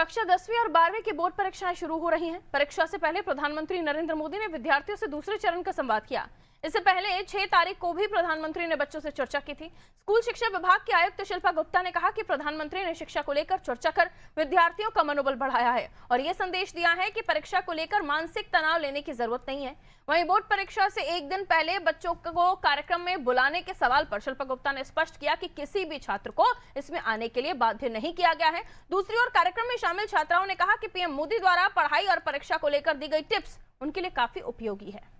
कक्षा 10वीं और 12वीं की बोर्ड परीक्षाएं शुरू हो रही हैं। परीक्षा से पहले प्रधानमंत्री नरेंद्र मोदी ने विद्यार्थियों से दूसरे चरण का संवाद किया। इससे पहले 6 तारीख को भी प्रधानमंत्री ने बच्चों से चर्चा की थी। स्कूल शिक्षा विभाग की आयुक्त शिल्पा गुप्ता ने कहा कि प्रधानमंत्री ने शिक्षा को लेकर चर्चा कर विद्यार्थियों का मनोबल बढ़ाया है और ये संदेश दिया है कि परीक्षा को लेकर मानसिक तनाव लेने की जरूरत नहीं है। वहीं बोर्ड परीक्षा से एक दिन पहले बच्चों को कार्यक्रम में बुलाने के सवाल पर शिल्पा गुप्ता ने स्पष्ट किया कि किसी भी छात्र को इसमें आने के लिए बाध्य नहीं किया गया है। दूसरी ओर कार्यक्रम में शामिल छात्राओं ने कहा कि पीएम मोदी द्वारा पढ़ाई और परीक्षा को लेकर दी गई टिप्स उनके लिए काफी उपयोगी है।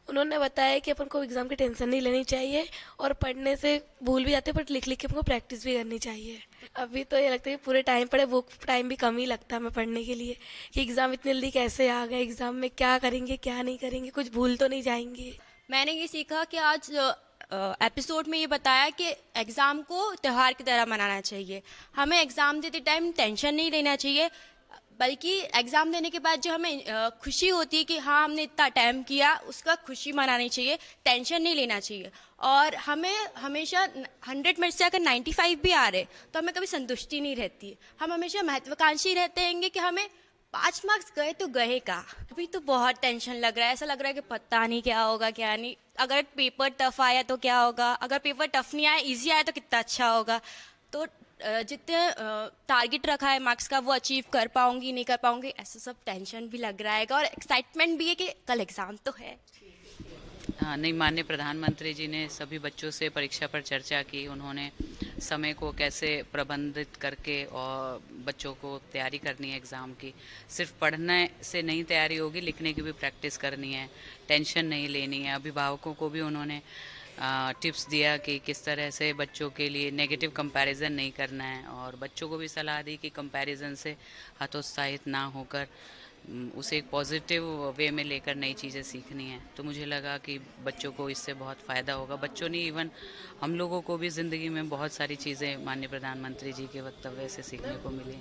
उन्होंने बताया कि अपन को एग्ज़ाम की टेंशन नहीं लेनी चाहिए और पढ़ने से भूल भी जाते हैं, बट लिख लिख के अपन को प्रैक्टिस भी करनी चाहिए। अभी तो ये लगता है कि पूरे टाइम पढ़े, वो टाइम भी कम ही लगता है हमें पढ़ने के लिए कि एग्ज़ाम इतनी जल्दी कैसे आ गए, एग्ज़ाम में क्या करेंगे क्या नहीं करेंगे, कुछ भूल तो नहीं जाएंगे। मैंने ये सीखा कि आज एपिसोड में ये बताया कि एग्ज़ाम को त्यौहार की तरह मनाना चाहिए। हमें एग्ज़ाम देते टाइम टेंशन नहीं लेना चाहिए, बल्कि एग्ज़ाम देने के बाद जो हमें खुशी होती है कि हाँ हमने इतना अटैम्प्ट किया, उसका खुशी मनानी चाहिए, टेंशन नहीं लेना चाहिए। और हमें हमेशा 100 में से अगर 95 भी आ रहे तो हमें कभी संतुष्टि नहीं रहती। हम हमेशा महत्वाकांक्षी रहते हैं कि हमें 5 मार्क्स गए तो गए का। अभी तो बहुत टेंशन लग रहा है, ऐसा लग रहा है कि पता नहीं क्या होगा क्या नहीं। अगर पेपर टफ आया तो क्या होगा, अगर पेपर टफ नहीं आया, ईजी आया तो कितना अच्छा होगा। तो जितने टारगेट रखा है मार्क्स का वो अचीव कर पाऊंगी नहीं कर पाऊंगी, ऐसा सब टेंशन भी लग रहा है और एक्साइटमेंट भी है कि कल एग्ज़ाम तो है। नहीं, माननीय प्रधानमंत्री जी ने सभी बच्चों से परीक्षा पर चर्चा की। उन्होंने समय को कैसे प्रबंधित करके और बच्चों को तैयारी करनी है एग्ज़ाम की। सिर्फ पढ़ने से नहीं तैयारी होगी, लिखने की भी प्रैक्टिस करनी है, टेंशन नहीं लेनी है। अभिभावकों को भी उन्होंने टिप्स दिया कि किस तरह से बच्चों के लिए नेगेटिव कंपैरिजन नहीं करना है और बच्चों को भी सलाह दी कि कंपैरिजन से हतोत्साहित ना होकर उसे एक पॉजिटिव वे में लेकर नई चीज़ें सीखनी है। तो मुझे लगा कि बच्चों को इससे बहुत फ़ायदा होगा। बच्चों ने इवन हम लोगों को भी ज़िंदगी में बहुत सारी चीज़ें माननीय प्रधानमंत्री जी के वक्तव्य से सीखने को मिली।